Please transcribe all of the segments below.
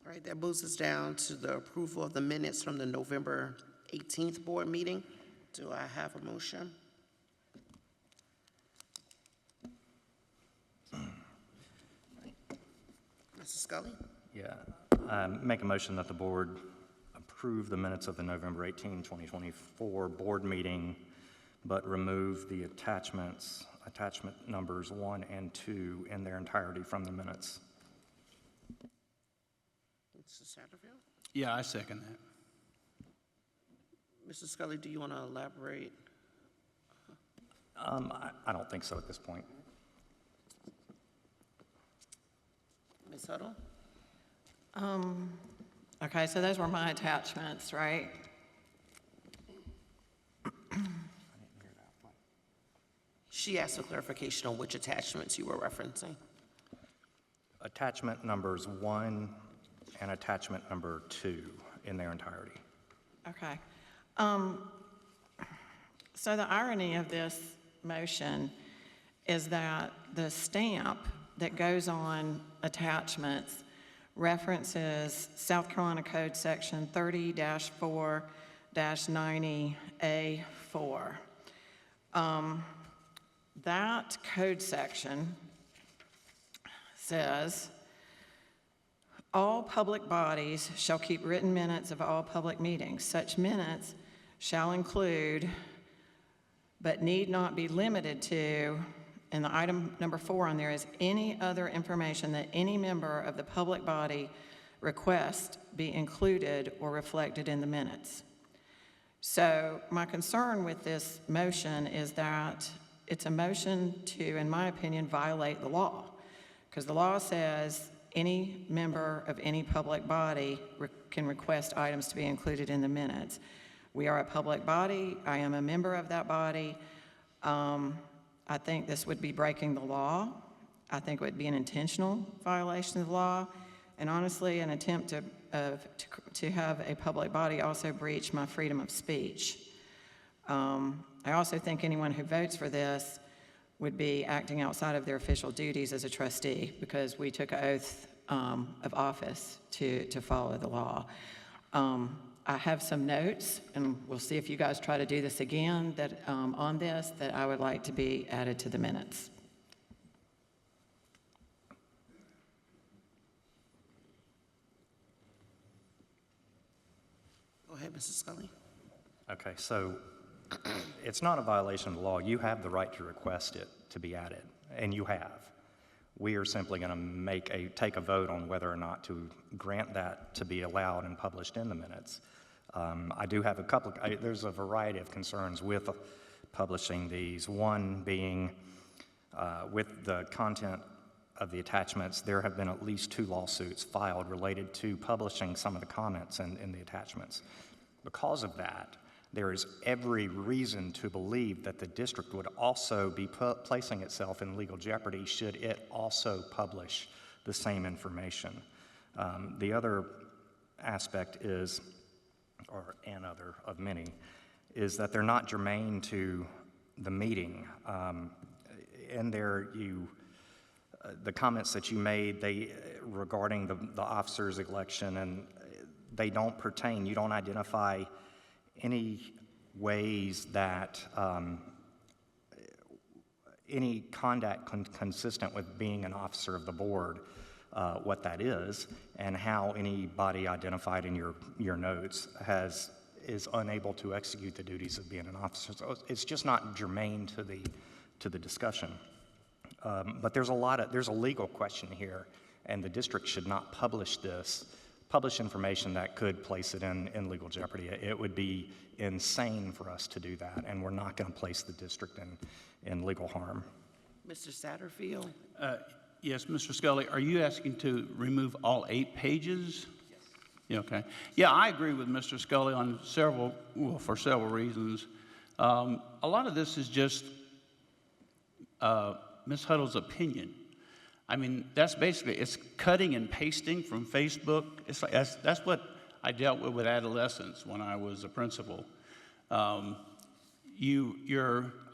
All right, that moves us down to the approval of the minutes from the November 18th board meeting. Do I have a motion? Mr. Scully? Yeah, make a motion that the board approve the minutes of the November 18, 2024 board meeting, but remove the attachment numbers 1 and 2 in their entirety from the minutes. Mr. Satterfield? Yeah, I second that. Mr. Scully, do you want to elaborate? I don't think so at this point. Ms. Huddle? Okay, so those were my attachments, right? She asked for clarification on which attachments you were referencing. Attachment numbers 1 and attachment number 2 in their entirety. Okay. So the irony of this motion is that the stamp that goes on attachments references South Carolina Code Section 30-4-90A4. That code section says, all public bodies shall keep written minutes of all public meetings. Such minutes shall include, but need not be limited to, and the item number 4 on there is any other information that any member of the public body requests be included or reflected in the minutes. So my concern with this motion is that it's a motion to, in my opinion, violate the law, because the law says any member of any public body can request items to be included in the minutes. We are a public body. I am a member of that body. I think this would be breaking the law. I think it would be an intentional violation of the law, and honestly, an attempt to have a public body also breach my freedom of speech. I also think anyone who votes for this would be acting outside of their official duties as a trustee, because we took an oath of office to follow the law. I have some notes, and we'll see if you guys try to do this again, that on this, that I would like to be added to the minutes. Go ahead, Mrs. Scully. Okay, so it's not a violation of the law. You have the right to request it to be added, and you have. We are simply going to take a vote on whether or not to grant that to be allowed and published in the minutes. I do have there's a variety of concerns with publishing these. One being with the content of the attachments, there have been at least 2 lawsuits filed related to publishing some of the comments in the attachments. Because of that, there is every reason to believe that the district would also be placing itself in legal jeopardy should it also publish the same information. The other aspect is, or an other of many, is that they're not germane to the meeting. In there, the comments that you made, regarding the officer's election, and they don't pertain. You don't identify any ways that any conduct consistent with being an officer of the board, what that is, and how anybody identified in your notes is unable to execute the duties of being an officer. So it's just not germane to the discussion. But there's a legal question here, and the district should not publish information that could place it in legal jeopardy. It would be insane for us to do that, and we're not going to place the district in legal harm. Mr. Satterfield? Yes, Mr. Scully, are you asking to remove all 8 pages? Yes. Yeah, okay. Yeah, I agree with Mr. Scully on for several reasons. A lot of this is just Ms. Huddle's opinion. I mean, that's basically, it's cutting and pasting from Facebook. It's like, that's what I dealt with adolescents when I was a principal. I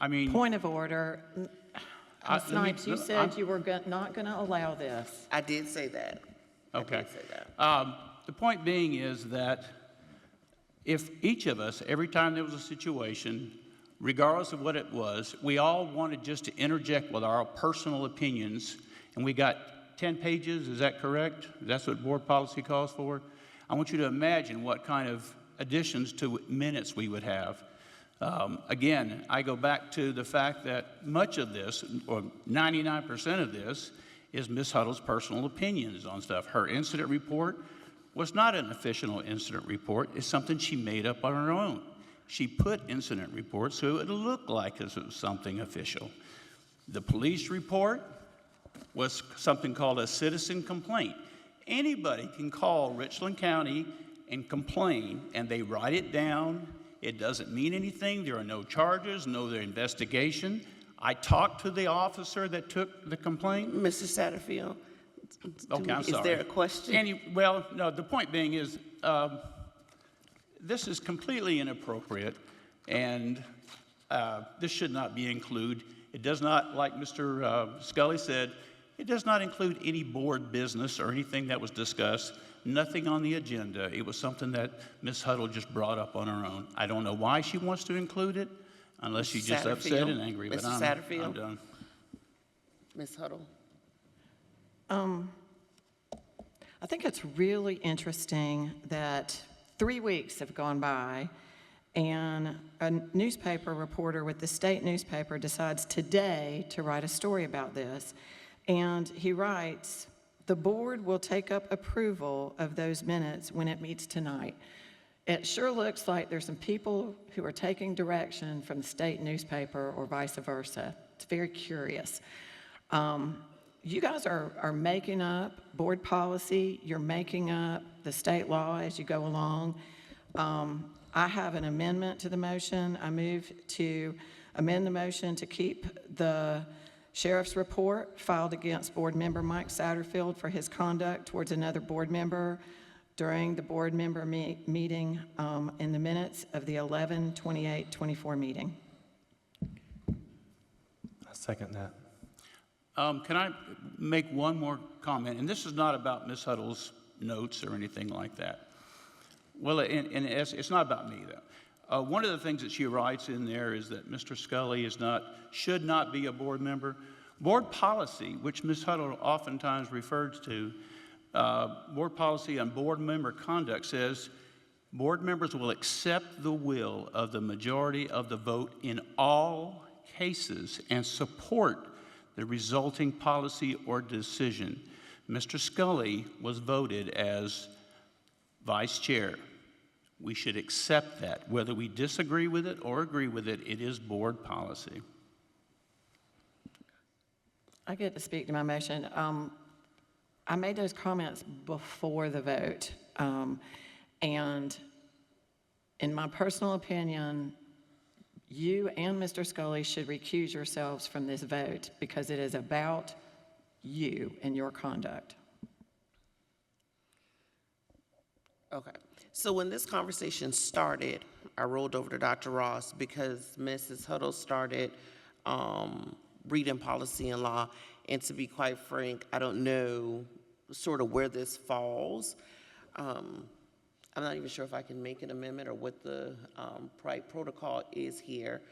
mean... Point of order. Ms. Snipes, you said you were not going to allow this. I did say that. Okay. did say that. The point being is that if each of us, every time there was a situation, regardless of what it was, we all wanted just to interject with our personal opinions, and we got 10 pages, is that correct? That's what board policy calls for? I want you to imagine what kind of additions to minutes we would have. Again, I go back to the fact that much of this, or 99% of this, is Ms. Huddle's personal opinions on stuff. Her incident report was not an official incident report. It's something she made up on her own. She put incident reports so it would look like it was something official. The police report was something called a citizen complaint. Anybody can call Richland County and complain, and they write it down. It doesn't mean anything. There are no charges, no investigation. I talked to the officer that took the complaint. Mr. Satterfield? Okay, I'm sorry. Is there a question? Well, no, the point being is, this is completely inappropriate, and this should not be included. It does not, like Mr. Scully said, it does not include any board business or anything that was discussed, nothing on the agenda. It was something that Ms. Huddle just brought up on her own. I don't know why she wants to include it, unless she's just upset and angry, but Mr. I'm Satterfield? done. Ms. Huddle? I think it's really interesting that 3 weeks have gone by and a newspaper reporter with the state newspaper decides today to write a story about this. And he writes, "The board will take up approval of those minutes when it meets tonight." It sure looks like there's some people who are taking direction from the state newspaper or vice versa. It's very curious. You guys are making up board policy. You're making up the state law as you go along. I have an amendment to the motion. I move to amend the motion to keep the sheriff's report filed against board member Mike Satterfield for his conduct towards another board member during the board member meeting in the minutes of the 11/28/24 meeting. I second that. Can I make one more comment? And this is not about Ms. Huddle's notes or anything like that. Well, and it's not about me, though. One of the things that she writes in there is that Mr. Scully should not be a board member. Board policy, which Ms. Huddle oftentimes refers to, board policy on board member conduct says board members will accept the will of the majority of the vote in all cases and support the resulting policy or decision. Mr. Scully was voted as vice chair. We should accept that. Whether we disagree with it or agree with it, it is board policy. I get to speak to my motion. I made those comments before the vote. And in my personal opinion, you and Mr. Scully should recuse yourselves from this vote because it is about you and your conduct. Okay. So when this conversation started, I rolled over to Dr. Ross because Mrs. Huddle started reading policy and law. And to be quite frank, I don't know sort of where this falls. I'm not even sure if I can make an amendment or what the protocol is here.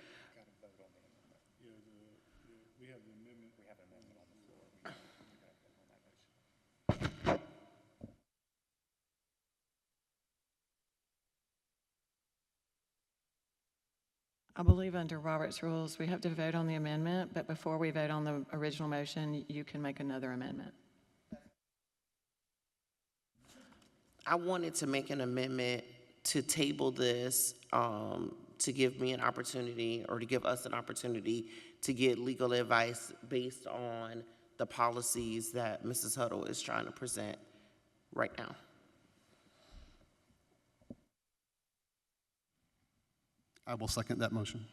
I believe under Robert's rules, we have to vote on the amendment, but before we vote on the original motion, you can make another amendment. I wanted to make an amendment to table this, to give me an opportunity, or to give us an opportunity to get legal advice based on the policies that Mrs. Huddle is trying to present right now. I will second that motion.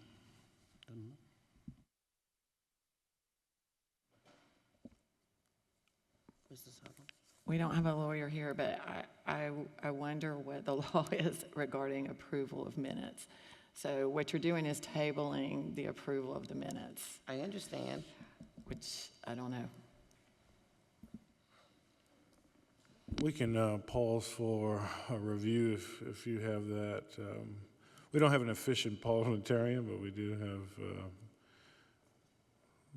Mrs. Huddle? We don't have a lawyer here, but I wonder what the law is regarding approval of minutes. So what you're doing is tabling the approval of the minutes, I understand. which I don't know. We can pause for a review if you have that. We don't have an efficient parliamentarian, but we do have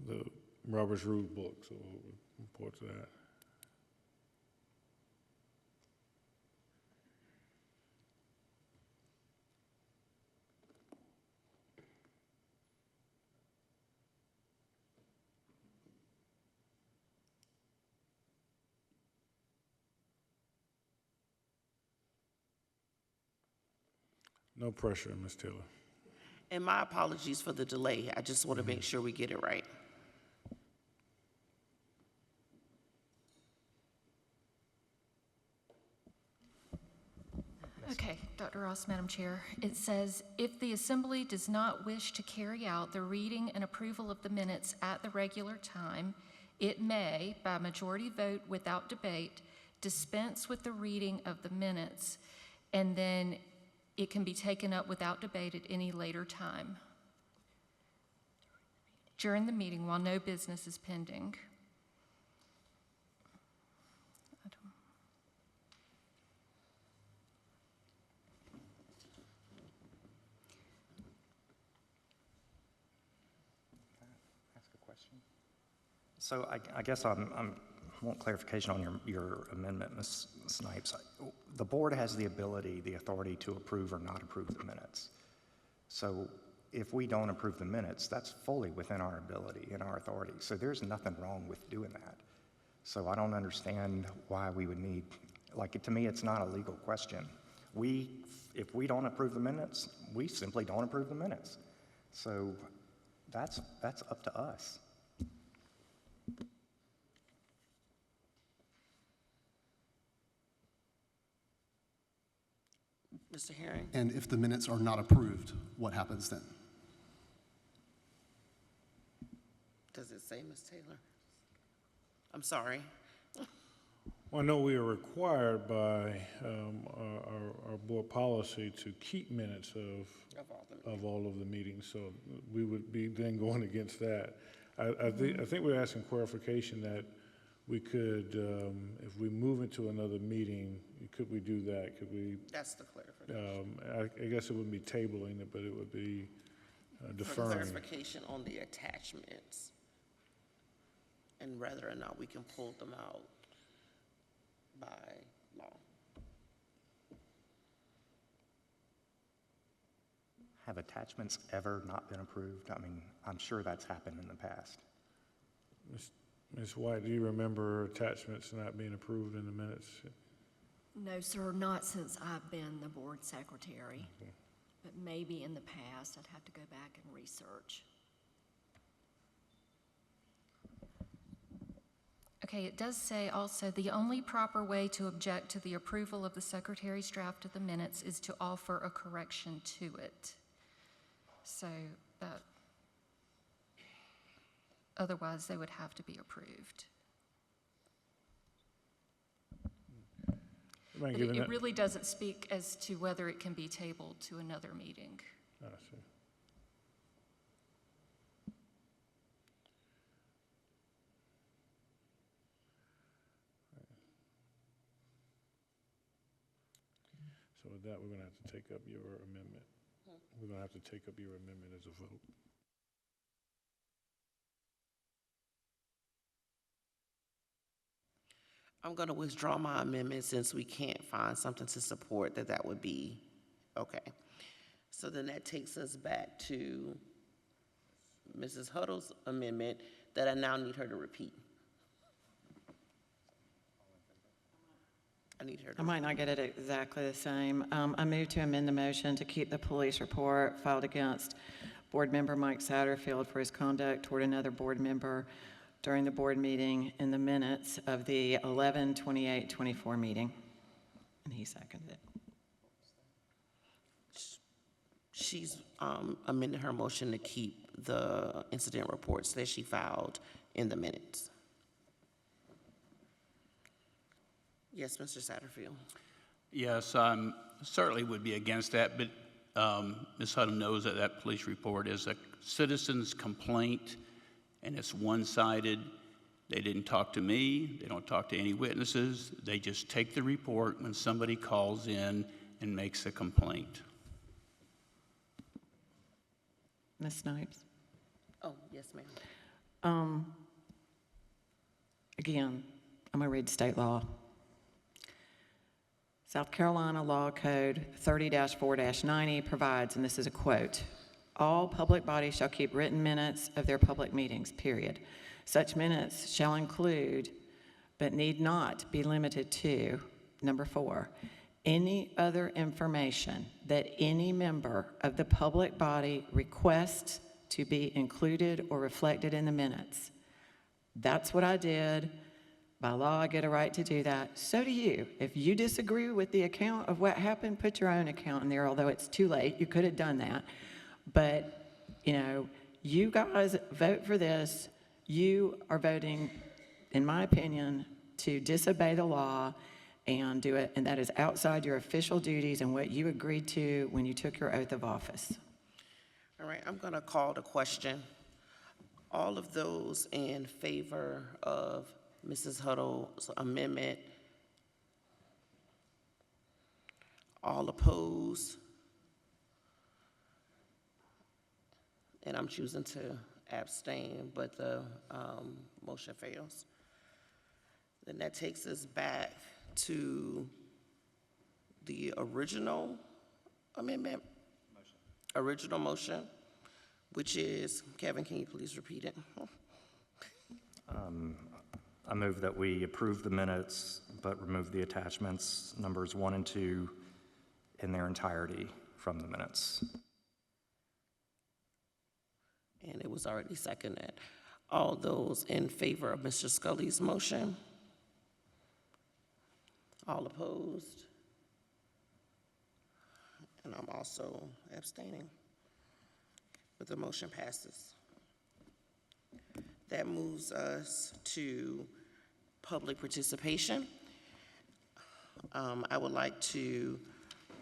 the Robert's Rule book, so we'll report to that. No pressure, Ms. Taylor. And my apologies for the delay. I just want to make sure we get it right. Okay, Dr. Ross, Madam Chair. It says, if the assembly does not wish to carry out the reading and approval of the minutes at the regular time, it may, by majority vote without debate, dispense with the reading of the minutes, and then it can be taken up without debate at any later time during the meeting while no business is pending. Ask a question? So I guess I want clarification on your amendment, Ms. Snipes. The board has the ability, the authority to approve or not approve the minutes. So if we don't approve the minutes, that's fully within our ability and our authority. So there's nothing wrong with doing that. So I don't understand why we would need, like, to me, it's not a legal question. If we don't approve the minutes, we simply don't approve the minutes. So that's up to us. Mr. Herring? And if the minutes are not approved, what happens then? Does it say, Ms. Taylor? I'm sorry. Well, I know we are required by our board policy to keep minutes of all of the meetings, so we would be then going against that. I think we're asking clarification that we could, if we move into another meeting, could we do that? Could we, That's the clarification. I guess it wouldn't be tabling it, but it would be For deferring. clarification on the attachments and whether or not we can pull them out by law. Have attachments ever not been approved? I mean, I'm sure that's happened in the past. Ms. White, do you remember attachments not being approved in the minutes? No, sir, not since I've been the board secretary, but maybe in the past. I'd have to go back and research. Okay, it does say also, the only proper way to object to the approval of the secretary's draft of the minutes is to offer a correction to it. So that, otherwise they would have to be approved. But it really doesn't speak as to whether it can be tabled to another meeting. I see. So with that, we're going to have to take up your amendment. We're going to have to take up your amendment as a vote. I'm going to withdraw my amendment since we can't find something to support that would be okay. So then that takes us back to Mrs. Huddle's amendment that I now need her to repeat. I need her to. I might not get it exactly the same. I move to amend the motion to keep the police report filed against Board Member Mike Satterfield for his conduct toward another board member during the board meeting in the minutes of the 11/28/24 meeting. And he seconded it. She's amended her motion to keep the incident reports that she filed in the minutes. Yes, Mr. Satterfield. Yes, I certainly would be against that, but Ms. Huddle knows that that police report is a citizen's complaint, and it's one-sided. They didn't talk to me. They don't talk to any witnesses. They just take the report when somebody calls in and makes a complaint. Ms. Snipes? Oh, yes, ma'am. Again, I'm going to read state law. South Carolina Law Code 30-4-90 provides, and this is a quote, "All public bodies shall keep written minutes of their public meetings, period. Such minutes shall include, but need not be limited to, number 4, any other information that any member of the public body requests to be included or reflected in the minutes." That's what I did. By law, I get a right to do that. So do you. If you disagree with the account of what happened, put your own account in there, although it's too late. You could have done that. But, you guys vote for this. You are voting, in my opinion, to disobey the law and do it, and that is outside your official duties and what you agreed to when you took your oath of office. All right, I'm going to call the question. All of those in favor of Mrs. Huddle's amendment, all opposed? And I'm choosing to abstain, but the motion fails. Then that takes us back to the original amendment? Original motion, which is, Kevin, can you please repeat it? I move that we approve the minutes, but remove the attachments, numbers 1 and 2, in their entirety from the minutes. And it was already seconded. All those in favor of Mr. Scully's motion? All opposed? And I'm also abstaining. But the motion passes. That moves us to public participation. I would like to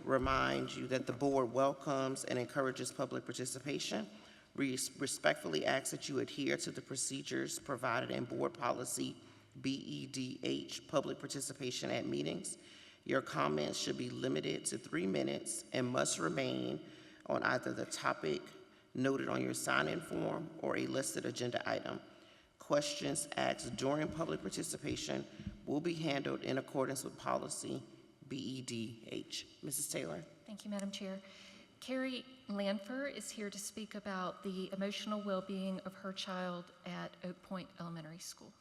remind you that the board welcomes and encourages public participation. We respectfully ask that you adhere to the procedures provided in Board Policy BEDH, public participation at meetings. Your comments should be limited to 3 minutes and must remain on either the topic noted on your sign-in form or a listed agenda item. Questions asked during public participation will be handled in accordance with policy BEDH. Mrs. Taylor. Thank you, Madam Chair. Carrie Lanfer is here to speak about the emotional well-being of her child at Oak Point Elementary School.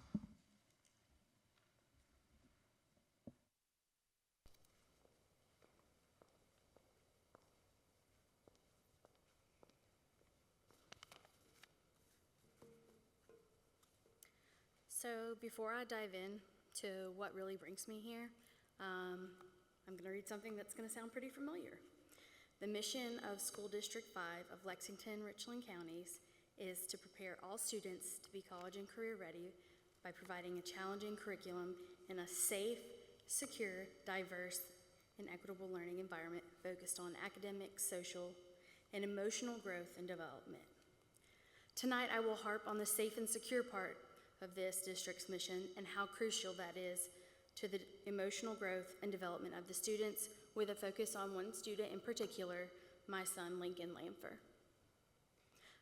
So before I dive in to what really brings me here, I'm going to read something that's going to sound pretty familiar. The mission of School District 5 of Lexington, Richland Counties is to prepare all students to be college and career ready by providing a challenging curriculum in a safe, secure, diverse, and equitable learning environment focused on academic, social, and emotional growth and development. Tonight, I will harp on the safe and secure part of this district's mission and how crucial that is to the emotional growth and development of the students, with a focus on one student in particular, my son, Lincoln Lanfer.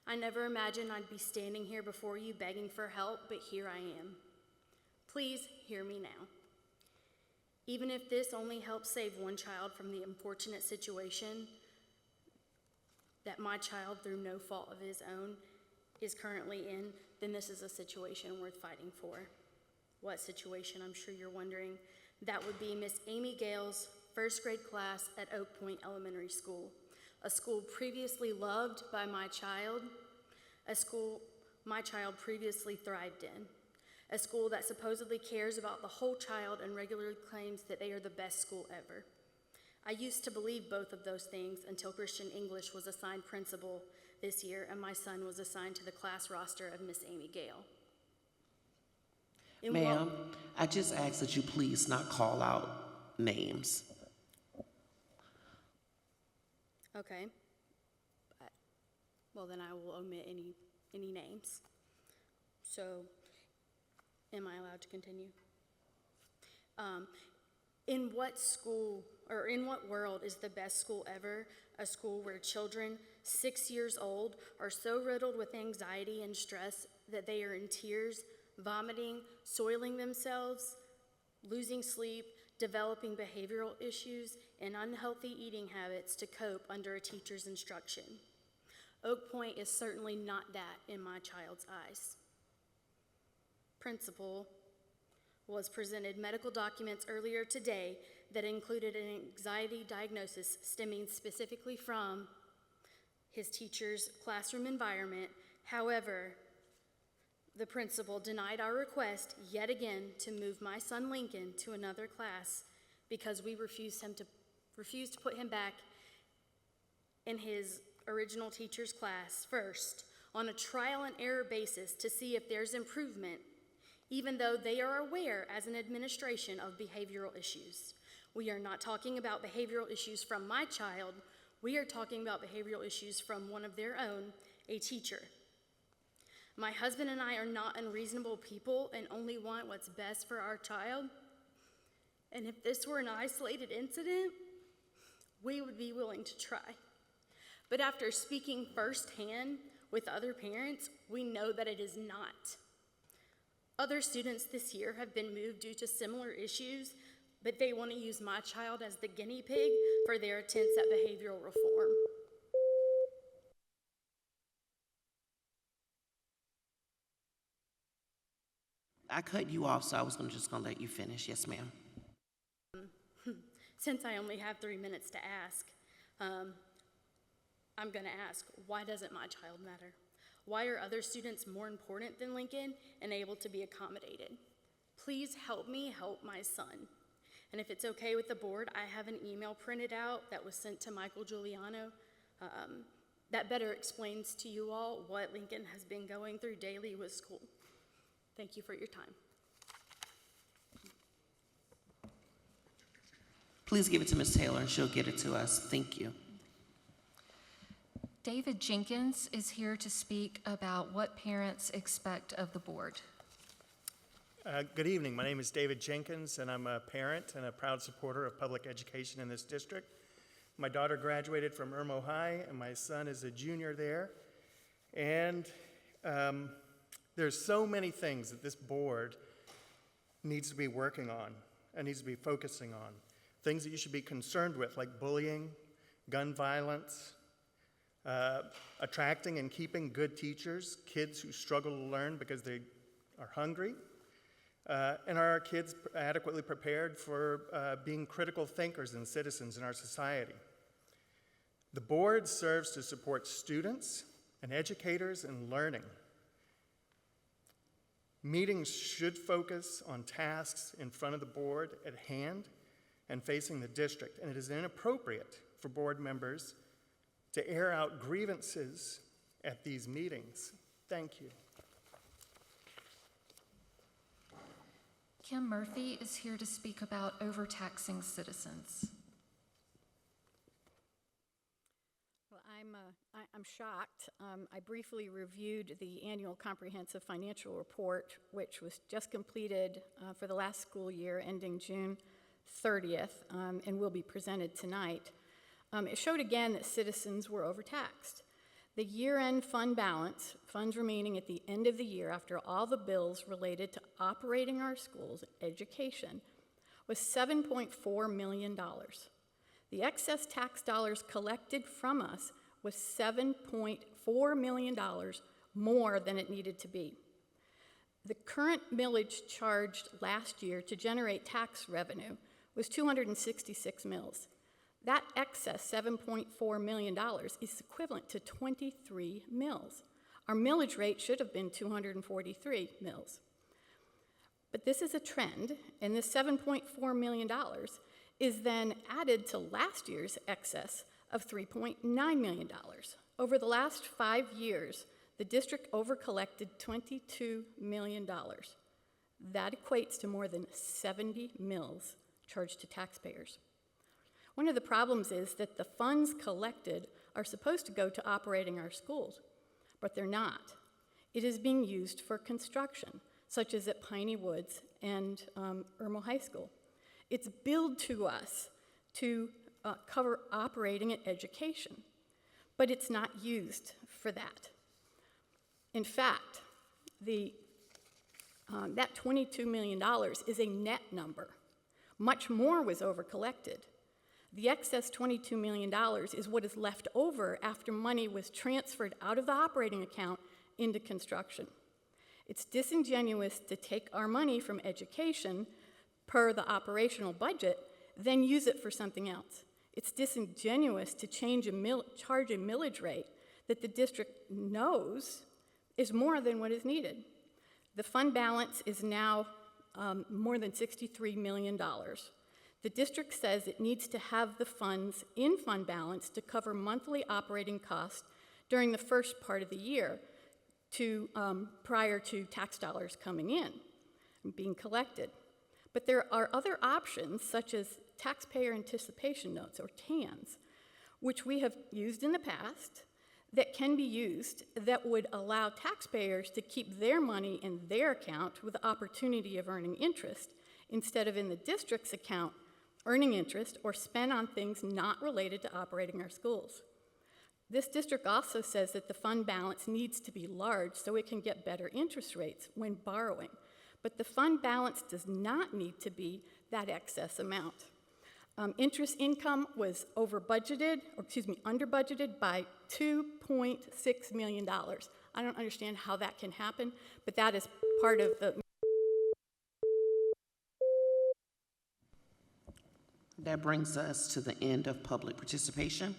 I never imagined I'd be standing here before you begging for help, but here I am. Please hear me now. Even if this only helps save one child from the unfortunate situation that my child, through no fault of his own, is currently in, then this is a situation worth fighting for. What situation, I'm sure you're wondering? That would be Miss Amy Gale's first grade class at Oak Point Elementary School, a school previously loved by my child, a school my child previously thrived in, a school that supposedly cares about the whole child and regularly claims that they are the best school ever. I used to believe both of those things until Christian English was assigned principal this year and my son was assigned to the class roster of Miss Amy Gale. Ma'am, I just ask that you please not call out names. Okay. Well, then I will omit any names. So, Am I allowed to continue? In what school, or in what world is the best school ever a school where children 6 years old are so riddled with anxiety and stress that they are in tears, vomiting, soiling themselves, losing sleep, developing behavioral issues, and unhealthy eating habits to cope under a teacher's instruction? Oak Point is certainly not that in my child's eyes. Principal was presented medical documents earlier today that included an anxiety diagnosis stemming specifically from his teacher's classroom environment. However, the principal denied our request yet again to move my son Lincoln to another class because we refused to put him back in his original teacher's class first on a trial and error basis to see if there's improvement, even though they are aware as an administration of behavioral issues. We are not talking about behavioral issues from my child. We are talking about behavioral issues from one of their own, a teacher. My husband and I are not unreasonable people and only want what's best for our child. And if this were an isolated incident, we would be willing to try. But after speaking firsthand with other parents, we know that it is not. Other students this year have been moved due to similar issues, but they want to use my child as the guinea pig for their attempts at behavioral reform. I cut you off, so I was just gonna let you finish. Yes, ma'am. Since I only have 3 minutes to ask, I'm gonna ask, why doesn't my child matter? Why are other students more important than Lincoln and able to be accommodated? Please help me help my son. And if it's okay with the board, I have an email printed out that was sent to Michael Giuliano that better explains to you all what Lincoln has been going through daily with school. Thank you for your time. Please give it to Ms. Taylor, and she'll get it to us. Thank you. David Jenkins is here to speak about what parents expect of the board. Good evening. My name is David Jenkins, and I'm a parent and a proud supporter of public education in this district. My daughter graduated from Irmo High, and my son is a junior there. And there's so many things that this board needs to be working on and needs to be focusing on. Things that you should be concerned with, like bullying, gun violence, attracting and keeping good teachers, kids who struggle to learn because they are hungry, and are our kids adequately prepared for being critical thinkers and citizens in our society? The board serves to support students and educators in learning. Meetings should focus on tasks in front of the board at hand and facing the district, and it is inappropriate for board members to air out grievances at these meetings. Thank you. Kim Murphy is here to speak about overtaxing citizens. Well, I'm shocked. I briefly reviewed the annual comprehensive financial report, which was just completed for the last school year ending June 30th, and will be presented tonight. It showed again that citizens were overtaxed. The year-end fund balance, funds remaining at the end of the year after all the bills related to operating our schools, education, was $7.4 million. The excess tax dollars collected from us was $7.4 million more than it needed to be. The current millage charged last year to generate tax revenue was 266 mills. That excess $7.4 million is equivalent to 23 mills. Our millage rate should have been 243 mills. But this is a trend, and this $7.4 million is then added to last year's excess of $3.9 million. Over the last 5 years, the district overcollected $22 million. That equates to more than 70 mills charged to taxpayers. One of the problems is that the funds collected are supposed to go to operating our schools, but they're not. It is being used for construction, such as at Piney Woods and Irmo High School. It's billed to us to cover operating and education, but it's not used for that. In fact, that $22 million is a net number. Much more was overcollected. The excess $22 million is what is left over after money was transferred out of the operating account into construction. It's disingenuous to take our money from education per the operational budget, then use it for something else. It's disingenuous to charge a millage rate that the district knows is more than what is needed. The fund balance is now more than $63 million. The district says it needs to have the funds in fund balance to cover monthly operating costs during the first part of the year prior to tax dollars coming in and being collected. But there are other options, such as taxpayer anticipation notes, or TANs, which we have used in the past, that can be used that would allow taxpayers to keep their money in their account with the opportunity of earning interest, instead of in the district's account earning interest or spent on things not related to operating our schools. This district also says that the fund balance needs to be large so it can get better interest rates when borrowing. But the fund balance does not need to be that excess amount. Interest income was under budgeted by $2.6 million. I don't understand how that can happen, but that is part of the. That brings us to the end of public participation.